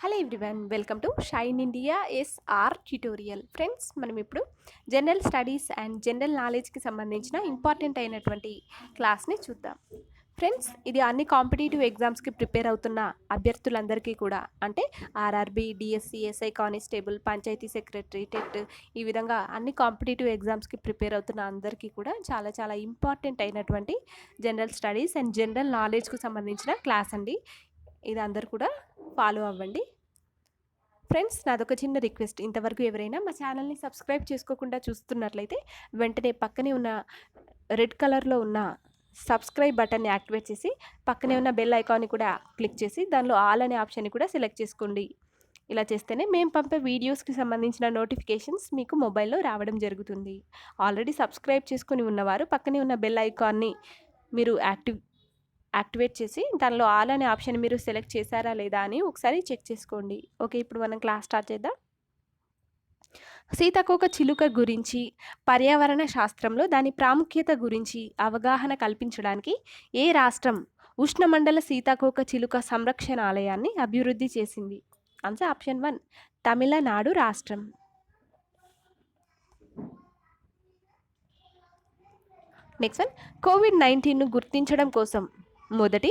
Hello everyone, welcome to Shine India SR tutorial. Friends, మనం ఇప్పుడు general studies and general నాలెడ్జ్కి సంబంధించిన important అయినటువంటి క్లాస్ని చూద్దాం. ఫ్రెండ్స్, ఇది అన్ని కాంపిటేటివ్ ఎగ్జామ్స్కి ప్రిపేర్ అవుతున్న అభ్యర్థులందరికీ కూడా, అంటే RRB, DSC, SI constable, panchayat secretary, TET, ఈ విధంగా అన్ని కాంపిటేటివ్ ఎగ్జామ్స్కి ప్రిపేర్ అవుతున్న అందరికీ కూడా చాలా చాలా ఇంపార్టెంట్ అయినటువంటి జనరల్ స్టడీస్ అండ్ జనరల్ నాలెడ్జ్కు సంబంధించిన క్లాస్ అండి. ఇది అందరు కూడా ఫాలో అవ్వండి. ఫ్రెండ్స్, నాదొక చిన్న రిక్వెస్ట్. ఇంతవరకు ఎవరైనా మా ఛానల్ని సబ్స్క్రైబ్ చేసుకోకుండా చూస్తున్నట్లయితే వెంటనే పక్కనే ఉన్న రెడ్ కలర్లో ఉన్న సబ్స్క్రైబ్ బటన్ని యాక్టివేట్ చేసి పక్కనే ఉన్న బెల్ ఐకాన్ని కూడా క్లిక్ చేసి దానిలో ఆల్ అనే ఆప్షన్ని కూడా సెలెక్ట్ చేసుకోండి. ఇలా చేస్తేనే మేము పంపే వీడియోస్కి సంబంధించిన నోటిఫికేషన్స్ మీకు మొబైల్లో రావడం జరుగుతుంది. ఆల్రెడీ సబ్స్క్రైబ్ చేసుకుని ఉన్నవారు పక్కనే ఉన్న బెల్ ఐకాన్ని మీరు యాక్టివేట్ చేసి దానిలో ఆల్ అనే ఆప్షన్ మీరు సెలెక్ట్ చేశారా లేదా అని ఒకసారి చెక్ చేసుకోండి. ఓకే, ఇప్పుడు మనం క్లాస్ స్టార్ట్ చేద్దాం. సీతాకోక చిలుక గురించి, పర్యావరణ శాస్త్రంలో దాని ప్రాముఖ్యత గురించి అవగాహన కల్పించడానికి ఏ రాష్ట్రం ఉష్ణమండల సీతాకోక చిలుక సంరక్షణాలయాన్ని అభివృద్ధి చేసింది? ఆన్సర్ ఆప్షన్ 1, తమిళనాడు రాష్ట్రం. నెక్స్ట్ వన్, కోవిడ్-19ను గుర్తించడం కోసం మొదటి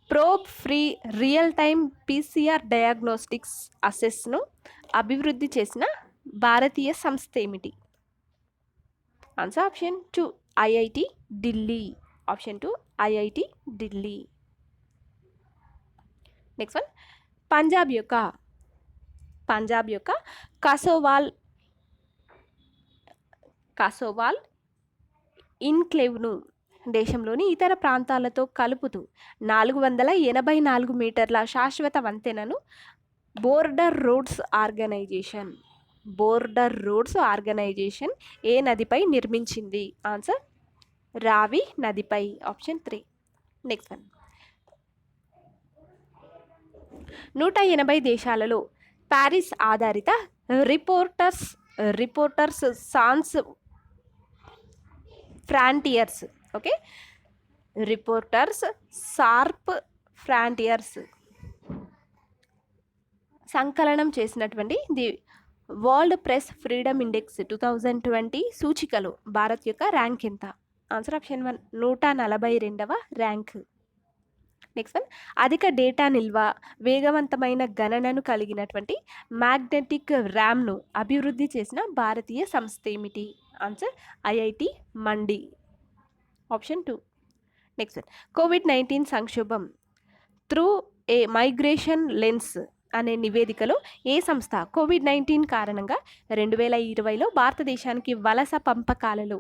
probe free real time PCR diagnostics అసెస్ను అభివృద్ధి చేసిన భారతీయ సంస్థ ఏమిటి? Answer option 2, IIT Delhi. Option 2, IIT Delhi. Next one, Punjab యొక్క కాసోవాల్ ఇన్క్లేవ్ను దేశంలోని ఇతర ప్రాంతాలతో కలుపుతూ 484 మీటర్ల శాశ్వత వంతెనను బోర్డర్ రోడ్స్ ఆర్గనైజేషన్ ఏ నదిపై నిర్మించింది? ఆన్సర్ రావి నదిపై. ఆప్షన్ 3. నెక్స్ట్ వన్, 180 దేశాలలో ప్యారిస్ ఆధారిత రిపోర్టర్స్ సాన్స్ ఫ్రాంటియర్స్ రిపోర్టర్స్ సార్ప్ ఫ్రాంటియర్స్ సంకలనం చేసినటువంటి the World Press Freedom Index 2020 సూచికలో భారత్ యొక్క ర్యాంక్ ఎంత? ఆన్సర్ ఆప్షన్ 1, 142వ ర్యాంక్. నెక్స్ట్ వన్, అధిక డేటా నిల్వ, వేగవంతమైన గణనను కలిగినటువంటి మ్యాగ్నెటిక్ ర్యామ్ను అభివృద్ధి చేసిన భారతీయ సంస్థ ఏమిటి? ఆన్సర్ ఐఐటి మండి. ఆప్షన్ 2. నెక్స్ట్ వన్, కోవిడ్-19 సంక్షోభం త్రూ ఏ మైగ్రేషన్ లెన్స్ అనే నివేదికలో ఏ సంస్థ కోవిడ్-19 కారణంగా 2020లో భారతదేశానికి వలస పంపకాలలో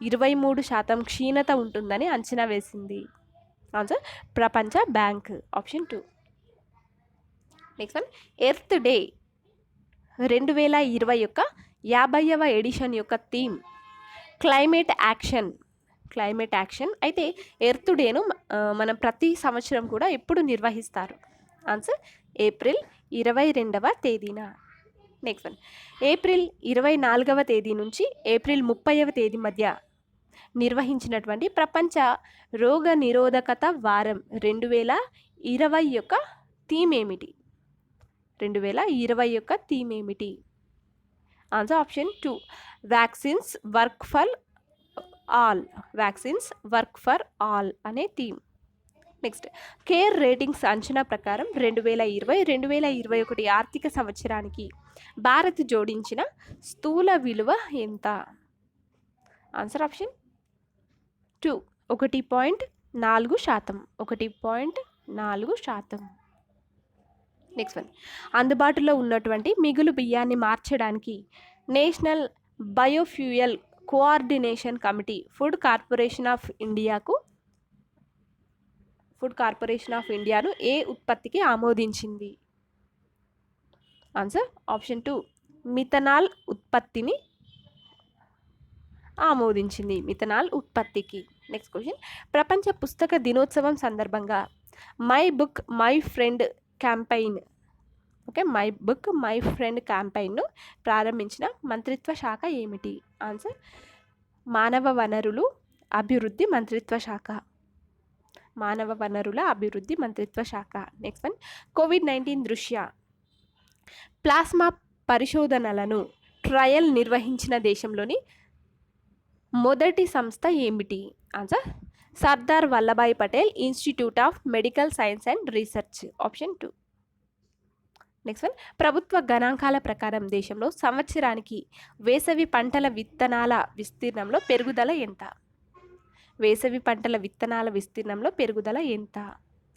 23% క్షీణత ఉంటుందని అంచనా వేసింది? ఆన్సర్ ప్రపంచ bank. Option 2. Next one, earth day 2020 యొక్క 50వ ఎడిషన్ యొక్క థీమ్ క్లైమేట్ యాక్షన్. అయితే ఎర్త్ డేను మనం ప్రతి సంవత్సరం కూడా ఎప్పుడు నిర్వహిస్తారు? ఆన్సర్ ఏప్రిల్ 22వ తేదీన. నెక్స్ట్ వన్, ఏప్రిల్ 24వ తేదీ నుంచి ఏప్రిల్ 30వ తేదీ మధ్య నిర్వహించినటువంటి ప్రపంచ రోగ నిరోధకత వారం 2020 యొక్క థీమ్ ఏమిటి? 2020 యొక్క థీమ్ ఏమిటి? Answer option 2, vaccines work for all అనే థీమ్. నెక్స్ట్, కేర్ రేటింగ్స్ అంచనా ప్రకారం 2020-2021 ఆర్థిక సంవత్సరానికి భారత్ జోడించిన స్థూల విలువ ఎంత? Answer option 2, 1.4%. 1.4%. నెక్స్ట్ వన్, అందుబాటులో ఉన్నటువంటి మిగులు బియ్యాన్ని మార్చడానికి national biofuel coordination committee food corporation of ఇండియాను ఏ ఉత్పత్తికి ఆమోదించింది? ఆన్సర్ ఆప్షన్ 2, మిథనాల్ ఉత్పత్తిని ఆమోదించింది. మిథనాల్ ఉత్పత్తికి. నెక్స్ట్ క్వశ్చన్, ప్రపంచ పుస్తక దినోత్సవం సందర్భంగా మై బుక్ మై ఫ్రెండ్ క్యాంపెయిన్ను ప్రారంభించిన మంత్రిత్వ శాఖ ఏమిటి? ఆన్సర్ మానవ వనరుల అభివృద్ధి మంత్రిత్వ శాఖ. నెక్స్ట్ వన్, కోవిడ్-19 దృష్ట్యా ప్లాస్మా పరిశోధనలను ట్రయల్ నిర్వహించిన దేశంలోని మొదటి సంస్థ ఏమిటి? Answer Sardar Vallabhbhai Patel institute of medical science and research. Option 2. Next one, ప్రభుత్వ గణాంకాల ప్రకారం దేశంలో సంవత్సరానికి వేసవి పంటల విత్తనాల విస్తీర్ణంలో పెరుగుదల ఎంత? వేసవి పంటల విత్తనాల విస్తీర్ణంలో పెరుగుదల ఎంత?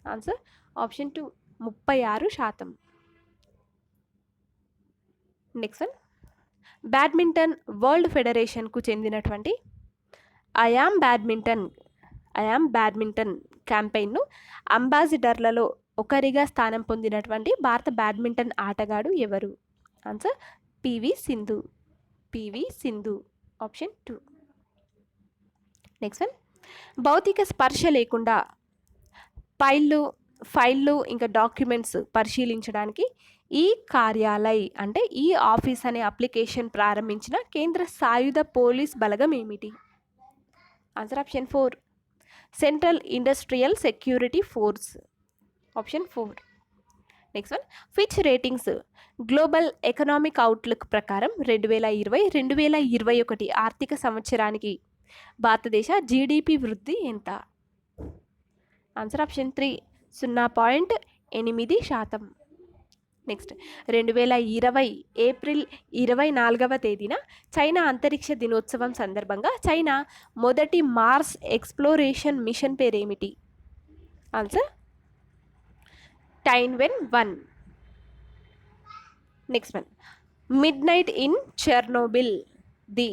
Answer option 2, 36%. Next one, badminton world ఫెడరేషన్కు చెందినటువంటి ఐయామ్ బ్యాడ్మింటన్ క్యాంపెయిన్ను అంబాసిడర్లలో ఒకరిగా స్థానం పొందినటువంటి భారత బ్యాడ్మింటన్ ఆటగాడు ఎవరు? Answer PV Sindhu. Option 2. Next one, భౌతిక స్పర్శ లేకుండా ఫైళ్ళు ఇంకా డాక్యుమెంట్స్ పరిశీలించడానికి ఈ కార్యాలయ్ అంటే ఈ ఆఫీస్ అనే అప్లికేషన్ ప్రారంభించిన కేంద్ర సాయుధ పోలీస్ బలగం ఏమిటి? Answer option 4, Central Industrial Security Force. Option 4. Next one, Fitch ratings global economic outlook ప్రకారం 2020-2021 ఆర్థిక సంవత్సరానికి భారతదేశ జీడిపి వృద్ధి ఎంత? Answer option 3, 0.8%. నెక్స్ట్, 2020 ఏప్రిల్ 24వ తేదీన చైనా అంతరిక్ష దినోత్సవం సందర్భంగా చైనా మొదటి మార్స్ ఎక్స్ప్లోరేషన్ మిషన్ పేరేమిటి? Answer Tianwen one. Next one, midnight in Chernobyl the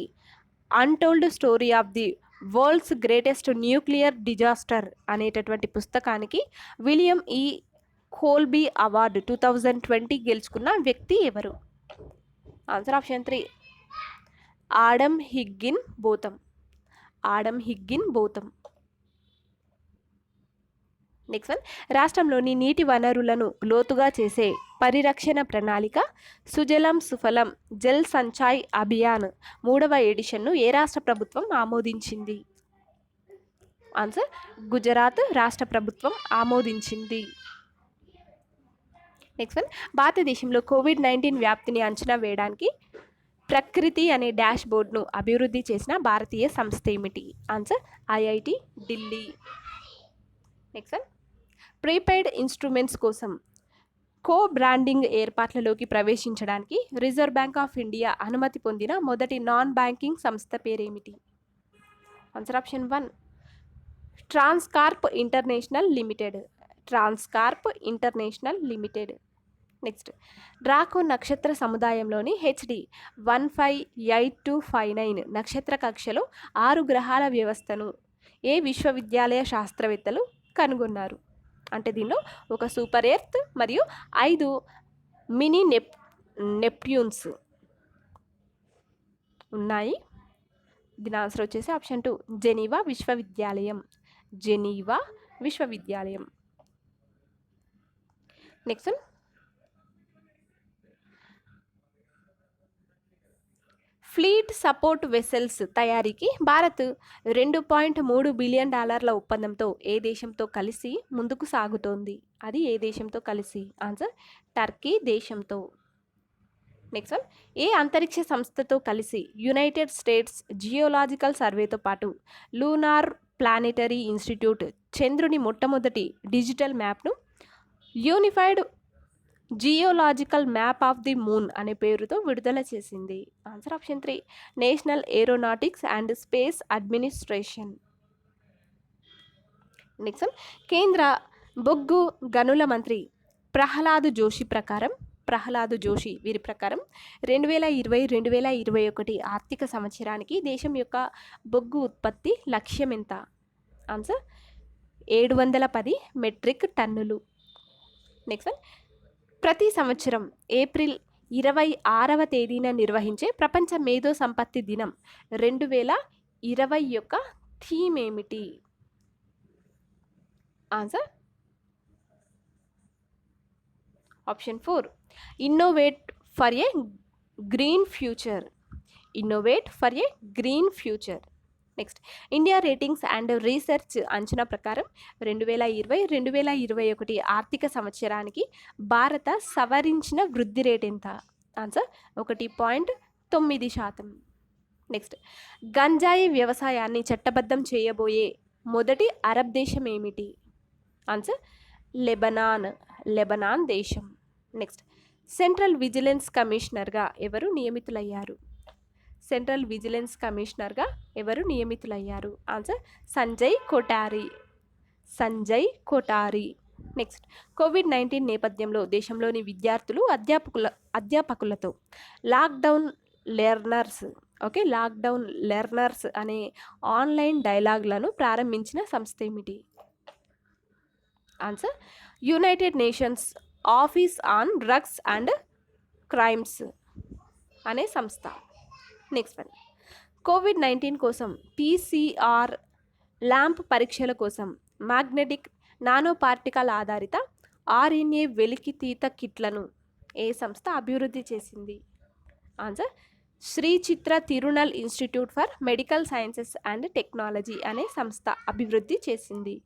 untold story of the world's greatest nuclear disaster అనేటటువంటి పుస్తకానికి విలియం ఈ కోల్బీ అవార్డు 2020 గెలుచుకున్న వ్యక్తి ఎవరు? Answer option 3, Adam Higginbotham. Next one, రాష్ట్రంలోని నీటి వనరులను లోతుగా చేసే పరిరక్షణ ప్రణాళిక సుజలం సుఫలం జల్ సంచాయ్ అభియాన్ 3వ ఎడిషన్ను ఏ రాష్ట్ర ప్రభుత్వం ఆమోదించింది? ఆన్సర్ గుజరాత్ రాష్ట్ర ప్రభుత్వం ఆమోదించింది. నెక్స్ట్ వన్, భారతదేశంలో కోవిడ్-19 వ్యాప్తిని అంచనా వేయడానికి ప్రకృతి అనే డాష్ బోర్డ్ను అభివృద్ధి చేసిన భారతీయ సంస్థ ఏమిటి? Answer IIT Delhi. Next one, prepaid instruments కోసం బ్రాండింగ్ ఏర్పాట్లలోకి ప్రవేశించడానికి రిజర్వ్ బ్యాంక్ ఆఫ్ ఇండియా అనుమతి పొందిన మొదటి నాన్ బ్యాంకింగ్ సంస్థ పేరేమిటి? Answer option 1, Transcorp International Limited. Next, Draco నక్షత్ర సముదాయంలోని హెచ్డి 158259 నక్షత్ర కక్షలో 6 గ్రహాల వ్యవస్థను ఏ విశ్వవిద్యాలయ శాస్త్రవేత్తలు కనుగొన్నారు? అంటే దీనిలో ఒక సూపర్ ఎర్త్ మరియు 5 మినీ నెప్ట్యూన్స్ ఉన్నాయి. దీని ఆన్సర్ వచ్చేసి ఆప్షన్ 2, జెనీవా విశ్వవిద్యాలయం. నెక్స్ట్, ఫ్లీట్ సపోర్ట్ వెసెల్స్ తయారీకి భారత్ $2.3 బిలియన్ ఒప్పందంతో ఏ దేశంతో కలిసి ముందుకు సాగుతోంది? అది ఏ దేశంతో కలిసి? ఆన్సర్ టర్కీ దేశంతో. నెక్స్ట్ వన్, ఏ అంతరిక్ష సంస్థతో కలిసి యునైటెడ్ స్టేట్స్ జియోలాజికల్ సర్వేతో పాటు లూనార్ ప్లానెటరీ ఇన్స్టిట్యూట్ చంద్రుని మొట్టమొదటి డిజిటల్ మ్యాప్ను unified geological map of the moon అనే పేరుతో విడుదల చేసింది? Answer option 3, national aeronautics and space administration. Next one, కేంద్ర బొగ్గు గనుల మంత్రి ప్రహ్లాద్ జోషి వీరి ప్రకారం 2020-2021 ఆర్థిక సంవత్సరానికి దేశం యొక్క బొగ్గు ఉత్పత్తి లక్ష్యం ఎంత? ఆన్సర్ 710 మెట్రిక్ టన్నులు. నెక్స్ట్ వన్, ప్రతి సంవత్సరం ఏప్రిల్ 26వ తేదీన నిర్వహించే ప్రపంచ మేధో సంపత్తి దినం 2020 యొక్క థీమ్ ఏమిటి? Answer option 4, innovate for a green future. Next India ratings and research అంచనా ప్రకారం 2020-2021 ఆర్థిక సంవత్సరానికి భారత సవరించిన వృద్ధి రేట్ ఎంత? ఆన్సర్ 1.9%. నెక్స్ట్ గంజాయి వ్యవసాయాన్ని చట్టబద్ధం చేయబోయే మొదటి అరబ్ దేశం ఏమిటి? ఆన్సర్ లెబనాన్ దేశం. నెక్స్ట్ సెంట్రల్ విజిలెన్స్ కమిషనర్గా ఎవరు నియమితులయ్యారు? సెంట్రల్ విజిలెన్స్ కమిషనర్గా ఎవరు నియమితులయ్యారు? ఆన్సర్ సంజయ్ కొఠారి. నెక్స్ట్ కోవిడ్-19 నేపథ్యంలో దేశంలోని విద్యార్థులు అధ్యాపకులతో లాక్డౌన్ లెర్నర్స్ అనే ఆన్లైన్ డైలాగ్లను ప్రారంభించిన సంస్థ ఏమిటి? Answer United Nations Office on Drugs and Crimes అనే సంస్థ. నెక్స్ట్ వన్ కోవిడ్-19 కోసం PCR ల్యాంప్ పరీక్షల కోసం మ్యాగ్నెటిక్ నానో పార్టికల్ ఆధారిత RNA వెలికితీత కిట్లను ఏ సంస్థ అభివృద్ధి చేసింది? Answer Sree Chitra Tirunal institute for medical sciences and technology అనే సంస్థ అభివృద్ధి చేసింది.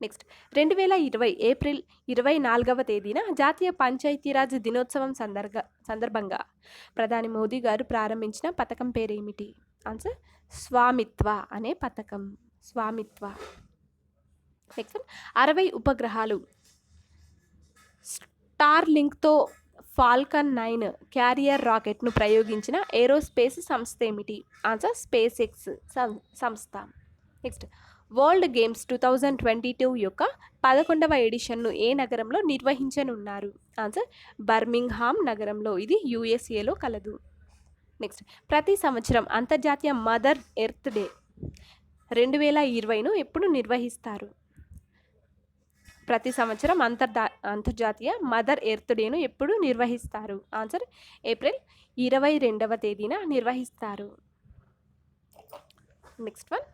నెక్స్ట్ 2020 ఏప్రిల్ 24వ తేదీన జాతీయ పంచాయతీరాజ్ దినోత్సవం సందర్భంగా ప్రధాని మోదీ గారు ప్రారంభించిన పథకం పేరేమిటి? ఆన్సర్ స్వామిత్వ అనే పథకం. నెక్స్ట్ 60 ఉపగ్రహాలు స్టార్లింక్తో ఫాల్కన్ 9 క్యారియర్ రాకెట్ను ప్రయోగించిన ఏరోస్పేస్ సంస్థ ఏమిటి? ఆన్సర్ స్పేస్ ఎక్స్ సంస్థ. నెక్స్ట్ వరల్డ్ గేమ్స్ 2022 యొక్క 11వ ఎడిషన్ను ఏ నగరంలో నిర్వహించనున్నారు? ఆన్సర్ బర్మింగ్హామ్ నగరంలో. ఇది USAలో కలదు. నెక్స్ట్ ప్రతి సంవత్సరం అంతర్జాతీయ మదర్ ఎర్త్ డే 2020ను ఎప్పుడు నిర్వహిస్తారు? ప్రతి సంవత్సరం అంతర్జాతీయ మదర్ ఎర్త్ డేను ఎప్పుడు నిర్వహిస్తారు? ఆన్సర్ ఏప్రిల్ 22వ తేదీన నిర్వహిస్తారు. నెక్స్ట్ వన్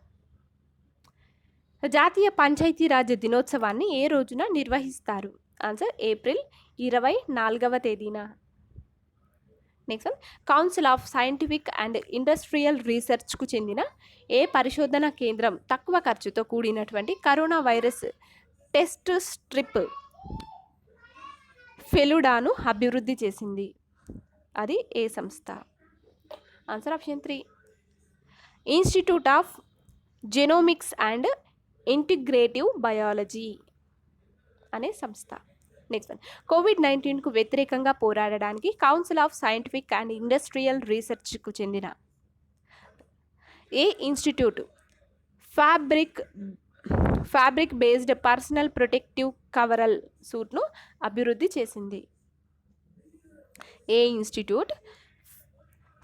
జాతీయ పంచాయతీరాజ్ దినోత్సవాన్ని ఏ రోజున నిర్వహిస్తారు? ఆన్సర్ ఏప్రిల్ 24వ తేదీన. Next one council of scientific and industrial రీసెర్చ్కు చెందిన ఏ పరిశోధన కేంద్రం తక్కువ ఖర్చుతో కూడినటువంటి కరోనా వైరస్ టెస్ట్ స్ట్రిప్ ఫెలుడాను అభివృద్ధి చేసింది? అది ఏ సంస్థ? Answer option 3 institute of genomics and integrative biology అనే సంస్థ. నెక్స్ట్ వన్ కోవిడ్-19కు వ్యతిరేకంగా పోరాడడానికి council of scientific and industrial రీసెర్చ్కు చెందిన ఏ institute fabric based personal protective coverall సూట్ను అభివృద్ధి చేసింది? ఏ institute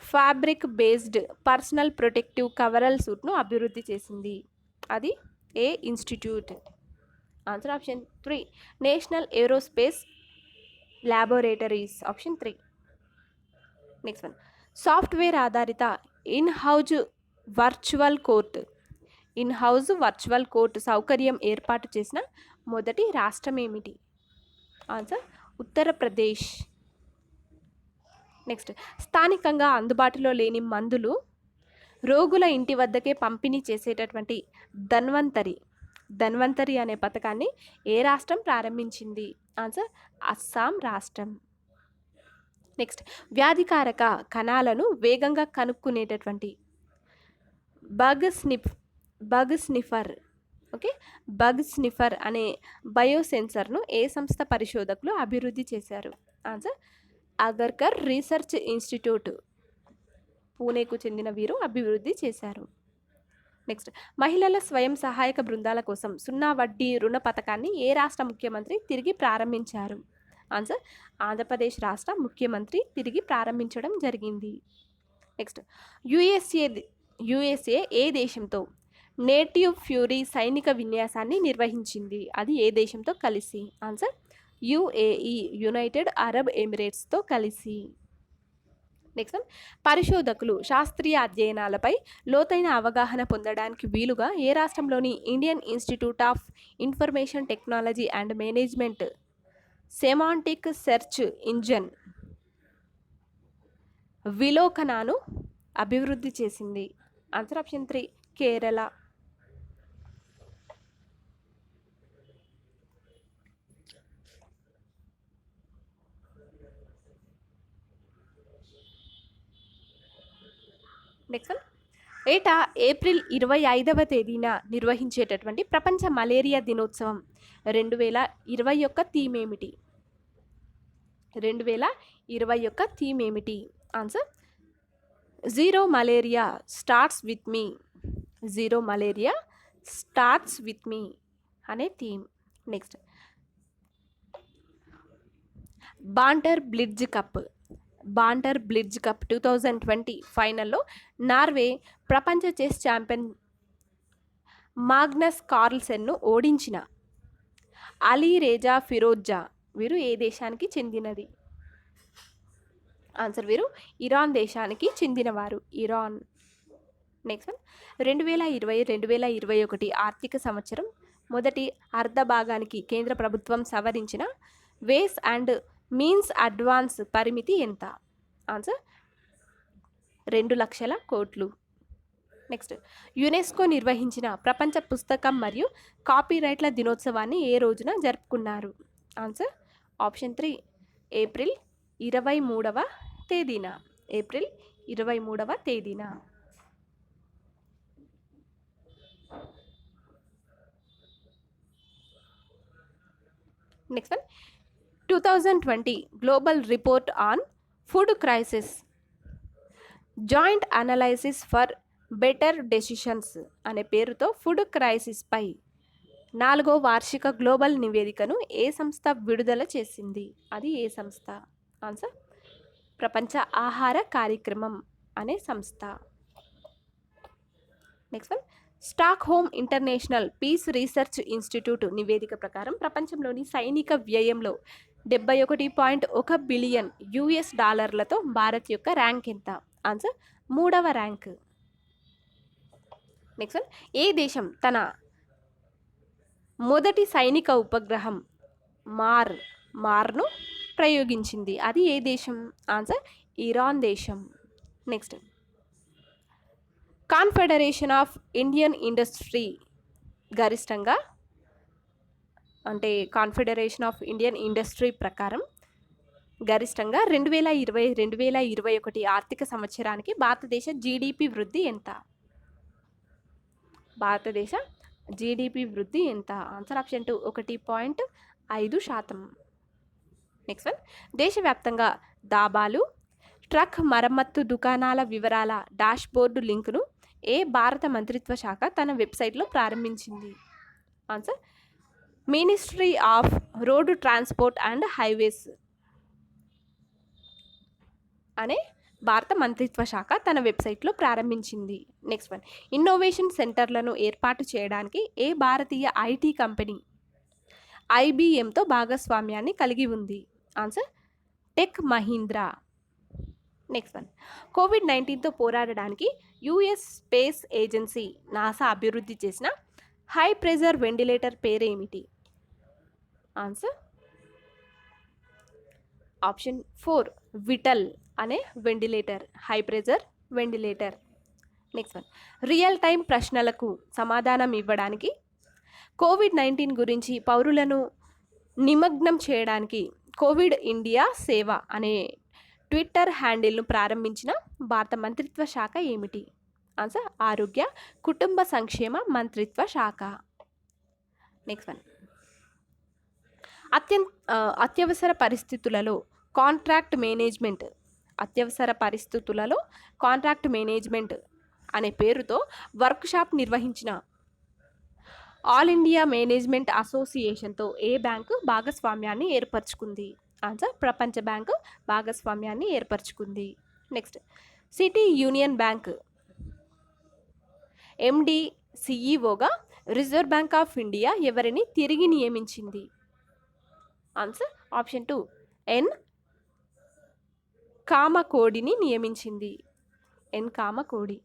fabric based personal protective coverall సూట్ను అభివృద్ధి చేసింది? అది ఏ institute? Answer option 3 national aerospace laboratories. Option 3. Next one software ఆధారిత ఇన్ హౌజ్ వర్చువల్ కోర్టు సౌకర్యం ఏర్పాటు చేసిన మొదటి రాష్ట్రం ఏమిటి? ఆన్సర్ ఉత్తరప్రదేశ్. నెక్స్ట్ స్థానికంగా అందుబాటులో లేని మందులు రోగుల ఇంటి వద్దకే పంపిణీ చేసేటటువంటి ధన్వంతరి అనే పథకాన్ని ఏ రాష్ట్రం ప్రారంభించింది? ఆన్సర్ అస్సాం రాష్ట్రం. నెక్స్ట్ వ్యాధికారక కణాలను వేగంగా కనుక్కునేటటువంటి బగ్ స్నిఫర్ అనే బయోసెన్సర్ను ఏ సంస్థ పరిశోధకులు అభివృద్ధి చేశారు? ఆన్సర్ అగర్కర్ రీసెర్చ్ ఇన్స్టిట్యూట్ పూణేకు చెందిన వీరు అభివృద్ధి చేశారు. నెక్స్ట్ మహిళల స్వయం సహాయక బృందాల కోసం 0 వడ్డీ రుణ పథకాన్ని ఏ రాష్ట్ర ముఖ్యమంత్రి తిరిగి ప్రారంభించారు? ఆన్సర్ ఆంధ్రప్రదేశ్ రాష్ట్ర ముఖ్యమంత్రి తిరిగి ప్రారంభించడం జరిగింది. నెక్స్ట్ యుఎస్ఏ ఏ దేశంతో నేటివ్ ఫ్యూరీ సైనిక విన్యాసాన్ని నిర్వహించింది? అది ఏ దేశంతో కలిసి? ఆన్సర్ UAE యునైటెడ్ అరబ్ ఎమిరేట్స్తో కలిసి. నెక్స్ట్ పరిశోధకులు శాస్త్రీయ అధ్యయనాలపై లోతైన అవగాహన పొందడానికి వీలుగా ఏ రాష్ట్రంలోని Indian institute of information technology and management semantic search engine విలోకనాను అభివృద్ధి చేసింది? Answer option 3 Kerala. Next one, ఏటా ఏప్రిల్ 25వ తేదీన నిర్వహించేటటువంటి ప్రపంచ మలేరియా దినోత్సవం 2021 థీమ్ ఏమిటి? 2021 థీమ్ ఏమిటి? Answer zero malaria starts with me. Zero malaria starts with me అనే theme. Next, banter blitz cup. Banter blitz cup 2020 ఫైనల్లో నార్వే ప్రపంచ చెస్ ఛాంపియన్ మాగ్నస్ కార్ల్సెన్ను ఓడించిన అలీ రేజా ఫిరోజ్జా వీరు ఏ దేశానికి చెందినది? ఆన్సర్ వీరు ఇరాన్ దేశానికి చెందినవారు. ఇరాన్. నెక్స్ట్ వన్, 2020-2021 ఆర్థిక సంవత్సరం మొదటి అర్ధ భాగానికి కేంద్ర ప్రభుత్వం సవరించిన వేస్ అండ్ మీన్స్ అడ్వాన్స్ పరిమితి ఎంత? ఆన్సర్ 2 లక్షల కోట్లు. నెక్స్ట్, యునెస్కో నిర్వహించిన ప్రపంచ పుస్తకం మరియు కాపీరైట్ల దినోత్సవాన్ని ఏ రోజున జరుపుకున్నారు? ఆన్సర్ ఆప్షన్ 3 ఏప్రిల్ 23వ తేదీన. ఏప్రిల్ 23వ తేదీన. Next one, 2020 global report on food crisis joint analysis for better decisions అనే పేరుతో ఫుడ్ క్రైసిస్పై 4వ వార్షిక గ్లోబల్ నివేదికను ఏ సంస్థ విడుదల చేసింది? అది ఏ సంస్థ? ఆన్సర్ ప్రపంచ ఆహార కార్యక్రమం అనే సంస్థ. Next one, Stockholm international peace research institute నివేదిక ప్రకారం ప్రపంచంలోని సైనిక వ్యయంలో 71.1 బిలియన్ యుఎస్ డాలర్లతో భారత్ యొక్క ర్యాంక్ ఎంత? ఆన్సర్ 3వ ర్యాంక్. నెక్స్ట్ వన్, ఏ దేశం తన మొదటి సైనిక ఉపగ్రహం మార్ను ప్రయోగించింది? అది ఏ దేశం? ఆన్సర్ ఇరాన్ దేశం. Next, confederation of Indian industry గరిష్టంగా అంటే కాన్ఫెడరేషన్ ఆఫ్ ఇండియన్ ఇండస్ట్రీ ప్రకారం గరిష్టంగా 2020-2021 ఆర్థిక సంవత్సరానికి భారతదేశ జీడిపి వృద్ధి ఎంత? భారతదేశ జీడిపి వృద్ధి ఎంత? Answer option 2 1.5%. నెక్స్ట్ వన్, దేశవ్యాప్తంగా దాబాలు, ట్రక్ మరమ్మత్తు దుకాణాల వివరాల డాష్బోర్డు లింకును ఏ భారత మంత్రిత్వ శాఖ తన వెబ్సైట్లో ప్రారంభించింది? Answer ministry of road transport and highways అనే భారత మంత్రిత్వ శాఖ తన వెబ్సైట్లో ప్రారంభించింది. నెక్స్ట్ వన్, ఇన్నోవేషన్ సెంటర్లను ఏర్పాటు చేయడానికి ఏ భారతీయ ఐటీ కంపెనీ ఐబిఎంతో భాగస్వామ్యాన్ని కలిగి ఉంది? Answer tech Mahindra. Next one, కోవిడ్-19తో పోరాడడానికి యుఎస్ స్పేస్ ఏజెన్సీ నాసా అభివృద్ధి చేసిన హై ప్రెజర్ వెంటిలేటర్ పేరేమిటి? ఆన్సర్ ఆప్షన్ 4 విటల్ అనే ventilator, high pressure ventilator. Next one, real time ప్రశ్నలకు సమాధానం ఇవ్వడానికి కోవిడ్-19 గురించి పౌరులను నిమగ్నం చేయడానికి కోవిడ్ ఇండియా సేవ అనే ట్విట్టర్ హ్యాండిల్ను ప్రారంభించిన భారత మంత్రిత్వ శాఖ ఏమిటి? ఆన్సర్ ఆరోగ్య కుటుంబ సంక్షేమ మంత్రిత్వ శాఖ. నెక్స్ట్ వన్, అత్యవసర పరిస్థితులలో కాంట్రాక్ట్ మేనేజ్మెంట్ అనే పేరుతో వర్క్షాప్ నిర్వహించిన ఆల్ ఇండియా మేనేజ్మెంట్ అసోసియేషన్తో ఏ బ్యాంకు భాగస్వామ్యాన్ని ఏర్పరచుకుంది? ఆన్సర్ ప్రపంచ బ్యాంకు భాగస్వామ్యాన్ని ఏర్పరచుకుంది. Next, City Union Bank MD సిఈఓగా రిజర్వ్ బ్యాంక్ ఆఫ్ ఇండియా ఎవరిని తిరిగి నియమించింది? ఆన్సర్ ఆప్షన్ 2 ఎన్ కామకోడిని నియమించింది. ఎన్ కామకోడి.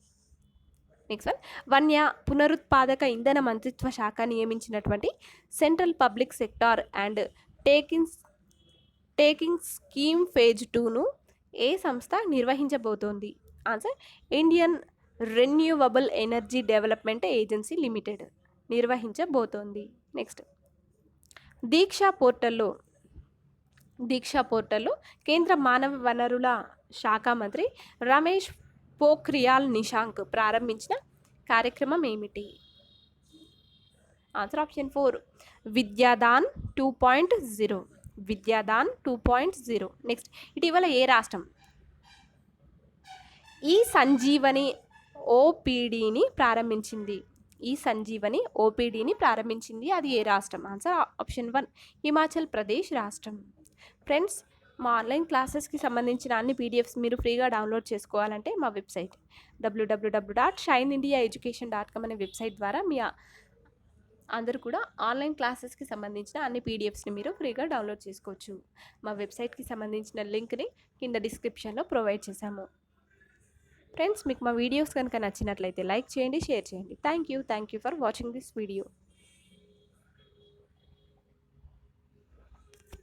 నెక్స్ట్ వన్, వన్య పునరుత్పాదక ఇంధన మంత్రిత్వ శాఖ నియమించినటువంటి central public sector undertaking scheme phase 2ను ఏ సంస్థ నిర్వహించబోతోంది? Answer Indian Renewable Energy Development Agency Limited నిర్వహించబోతోంది. నెక్స్ట్ దీక్షా పోర్టల్లో కేంద్ర మానవ వనరుల శాఖ మంత్రి రమేష్ పోఖ్రియాల్ నిశాంక్ ప్రారంభించిన కార్యక్రమం ఏమిటి? Answer option 4 Vidyadaan 2.0. Vidyadaan 2.0. Next ఇటీవల ఏ రాష్ట్రం ఈ సంజీవని ఓపీడీని ప్రారంభించింది? ఈ సంజీవని ఓపీడీని ప్రారంభించింది అది ఏ రాష్ట్రం? ఆన్సర్ ఆప్షన్ 1 హిమాచల్ ప్రదేశ్ రాష్ట్రం. ఫ్రెండ్స్, మా ఆన్లైన్ క్లాసెస్కి సంబంధించిన అన్ని పీడిఎఫ్స్ మీరు ఫ్రీగా డౌన్లోడ్ చేసుకోవాలంటే మా వెబ్సైట్ www.shineindiaeducation.com అనే వెబ్సైట్ ద్వారా మీ అందరూ కూడా ఆన్లైన్ క్లాసెస్కి సంబంధించిన అన్ని పీడిఎఫ్స్ని మీరు ఫ్రీగా డౌన్లోడ్ చేసుకోవచ్చు. మా వెబ్సైట్కి సంబంధించిన లింక్ని కింద డిస్క్రిప్షన్లో ప్రొవైడ్ చేశాము. ఫ్రెండ్స్, మీకు మా వీడియోస్ కనుక నచ్చినట్లయితే లైక్ చేయండి, షేర్ చేయండి. Thank you for watching this video.